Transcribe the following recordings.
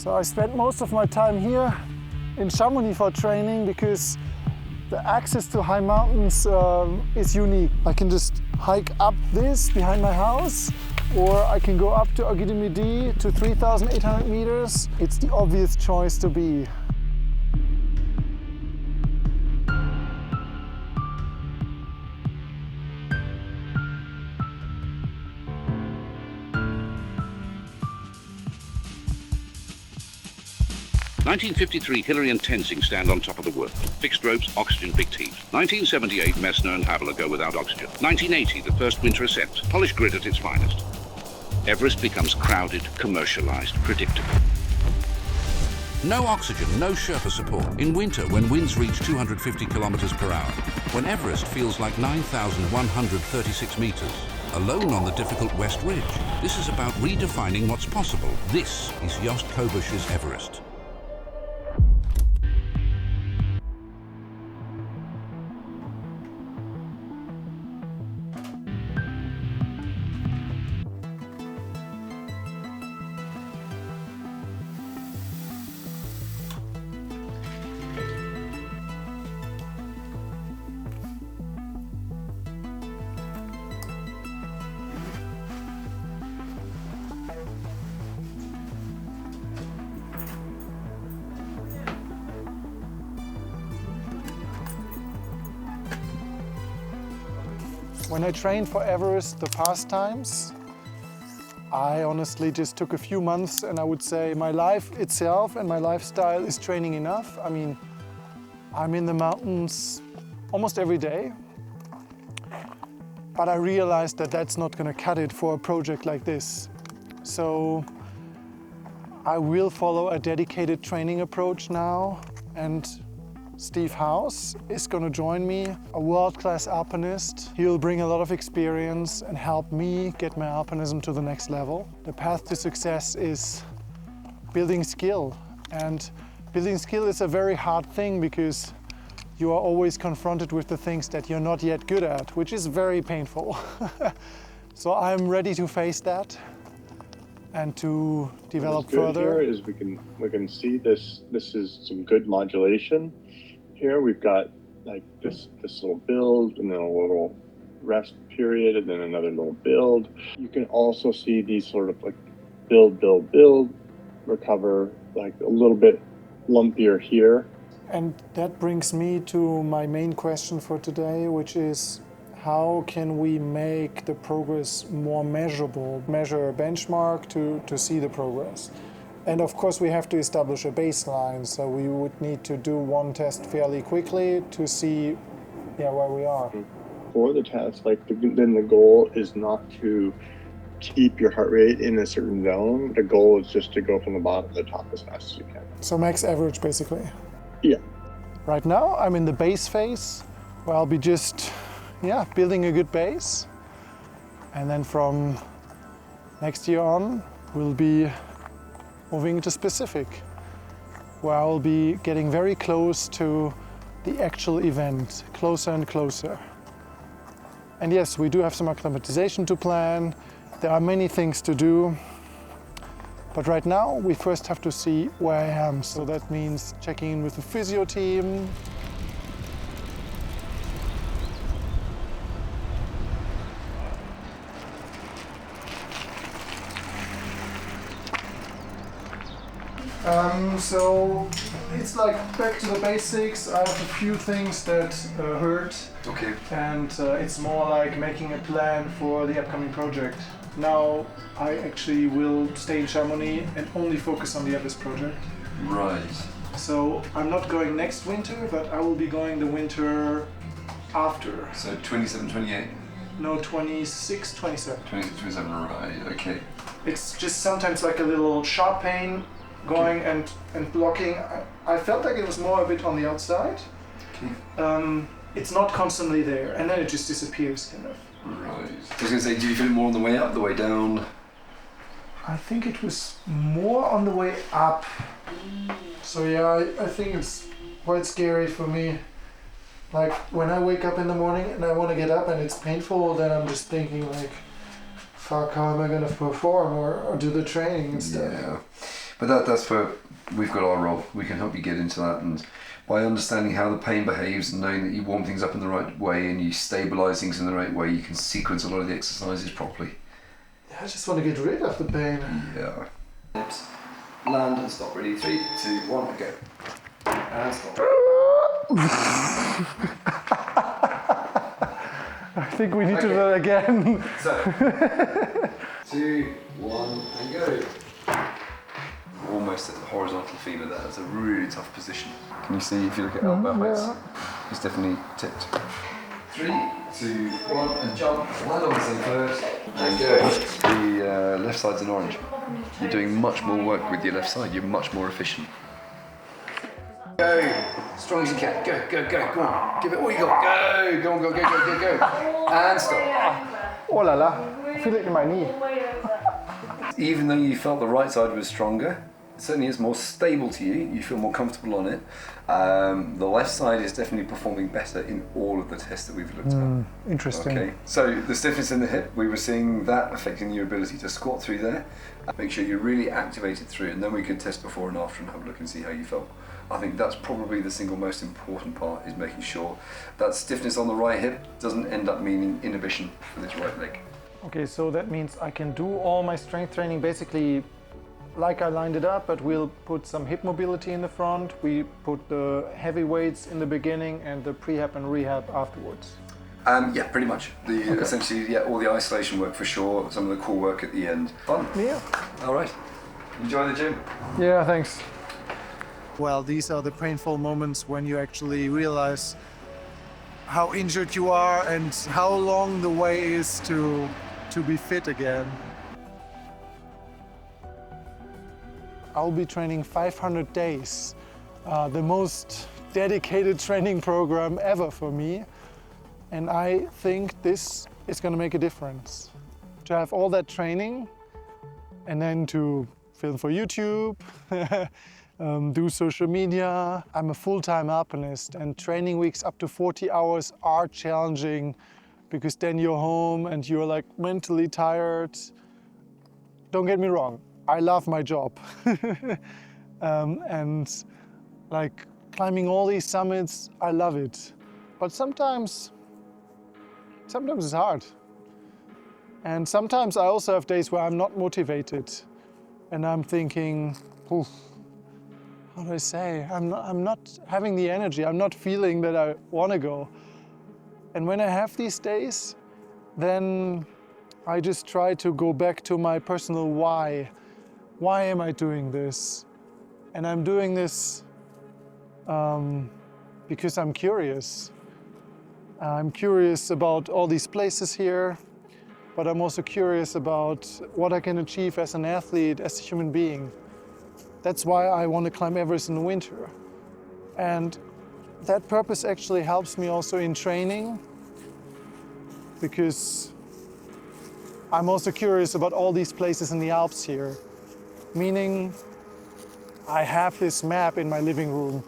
So I spent most of my time here in Chamonix for training because the access to high mountains is unique. I can just hike up this behind my house, or I can go up to Aiguille du Midi to 3,800 meters. It's the obvious choice to be. (1953) Hillary and Tenzing stand on top of the world. Fixed ropes, oxygen, big teeth. 1978, Messner and Haveler go without oxygen. 1980, the first winter ascent. Polished grit at its finest. Everest becomes crowded, commercialized, predictable. No oxygen, no Sherpa support. In winter, when winds reach 250 kilometers per hour. When Everest feels like 9,136 meters. Alone on the difficult West Ridge. This is about redefining what's possible. This is Jost Kobusch's Everest. When I trained for Everest the past times, I honestly just took a few months, and I would say my life itself and my lifestyle is training enough. I mean, I'm in the mountains almost every day, but I realized that that's not going to cut it for a project like this. So I will follow a dedicated training approach now, and Steve House is going to join me, a world-class alpinist. He'll bring a lot of experience and help me get my alpinism to the next level. The path to success is building skill. And building skill is a very hard thing because you are always confronted with the things that you're not yet good at, which is very painful. So I'm ready to face that and to develop further. Here is we can see this is some good modulation. Here we've got like this little build and then a little rest period and then another little build. You can also see these sort of like build, recover, like a little bit lumpier here. And that brings me to my main question for today, which is how can we make the progress more measurable? Measure a benchmark to see the progress. And of course we have to establish a baseline, so we would need to do one test fairly quickly to see where we are. For the test, then the goal is not to keep your heart rate in a certain zone. The goal is just to go from the bottom to the top as fast as you can. So max average basically? Yeah. Right now I'm in the base phase, where I'll be just building a good base. And then from next year on, we'll be moving to specific, where I'll be getting very close to the actual event, closer and closer. And yes, we do have some acclimatization to plan. There are many things to do. But right now, we first have to see where I am. So that means checking in with the physio team. So it's like back to the basics. I have a few things that hurt. Okay. And it's more like making a plan for the upcoming project. Now I actually will stay in Chamonix and only focus on the Everest project. Right. So I'm not going next winter, but I will be going the winter after. So 27, 28? No, 26, 27. 26, 27, right, okay. It's just sometimes like a little sharp pain going and blocking. I felt like it was more a bit on the outside. Okay. It's not constantly there, and then it just disappears, kind of. Right. I was going to say, did you feel it more on the way up, the way down? I think it was more on the way up. So yeah, I think it's quite scary for me. Like when I wake up in the morning and I want to get up and it's painful, then I'm just thinking like, fuck, how am I going to perform or do the training and stuff? Yeah. But that's where we've got our role. We can help you get into that, and by understanding how the pain behaves and knowing that you warm things up in the right way and you stabilise things in the right way, you can sequence a lot of the exercises properly. Yeah, I just want to get rid of the pain. Yeah. Hips, land and stop. Ready? 3, 2, 1, and go. And stop. I think we need to do that again. So, 2, 1, and go. Almost at the horizontal feet of that. It's a really tough position. Can you see if you look at elbow heights? It's definitely tipped. 3, 2, 1, and jump. Land on the same first, and go. The left side's in orange. You're doing much more work with your left side. You're much more efficient. Go. Strong as you can. Go, go, go. Go on. Give it all you got. Go. Go on, go, go, go, go, go. And stop. Oh la la. I feel it in my knee. Even though you felt the right side was stronger, it certainly is more stable to you. You feel more comfortable on it. The left side is definitely performing better in all of the tests that we've looked at. Interesting. Okay. So the stiffness in the hip, we were seeing that affecting your ability to squat through there. Make sure you're really activated through it, and then we could test before and after and have a look and see how you felt. I think that's probably the single most important part, is making sure that stiffness on the right hip doesn't end up meaning inhibition for this right leg. Okay, so that means I can do all my strength training basically like I lined it up, but we'll put some hip mobility in the front. We put the heavy weights in the beginning and the prehab and rehab afterwards. Yeah, pretty much. Essentially, yeah, all the isolation work for sure, some of the core work at the end. Fun. Yeah. All right. Enjoy the gym. Yeah, thanks. Well, these are the painful moments when you actually realize how injured you are and how long the way is to be fit again. I'll be training 500 days, the most dedicated training program ever for me. And I think this is going to make a difference. To have all that training and then to film for YouTube, do social media. I'm a full-time alpinist, and training weeks up to 40 hours are challenging because then you're home and you're like mentally tired. Don't get me wrong, I love my job. And like climbing all these summits, I love it. But sometimes it's hard. And sometimes I also have days where I'm not motivated and I'm thinking, oof, how do I say? I'm not having the energy. I'm not feeling that I want to go. And when I have these days, then I just try to go back to my personal why. Why am I doing this? And I'm doing this because I'm curious. I'm curious about all these places here, but I'm also curious about what I can achieve as an athlete, as a human being. That's why I want to climb Everest in winter. And that purpose actually helps me also in training, because I'm also curious about all these places in the Alps here. Meaning, I have this map in my living room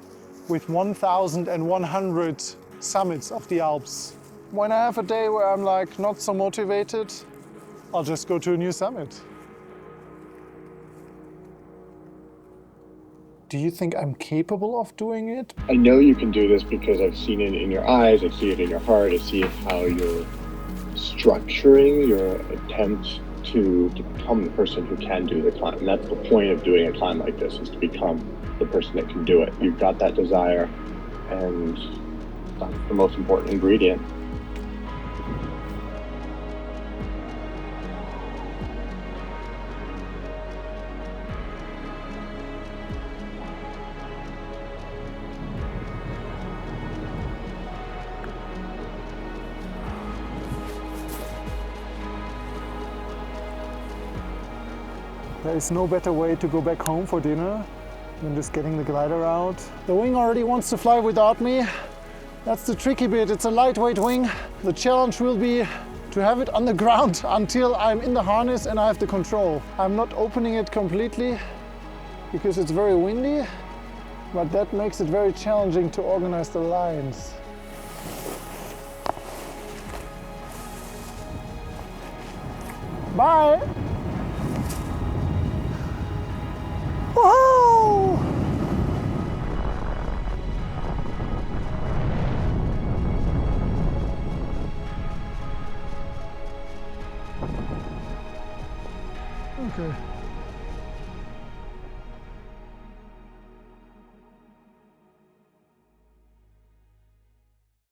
with 1,100 summits of the Alps. When I have a day where I'm like not so motivated, I'll just go to a new summit. Do you think I'm capable of doing it? I know you can do this because I've seen it in your eyes, I see it in your heart, I see it how you're structuring your attempts to become the person who can do the climb. And that's the point of doing a climb like this, is to become the person that can do it. You've got that desire, and that's the most important ingredient. There is no better way to go back home for dinner than just getting the glider out. The wing already wants to fly without me. That's the tricky bit. It's a lightweight wing. The challenge will be to have it on the ground until I'm in the harness and I have the control. I'm not opening it completely because it's very windy, but that makes it very challenging to organize the lines. Bye! Okay.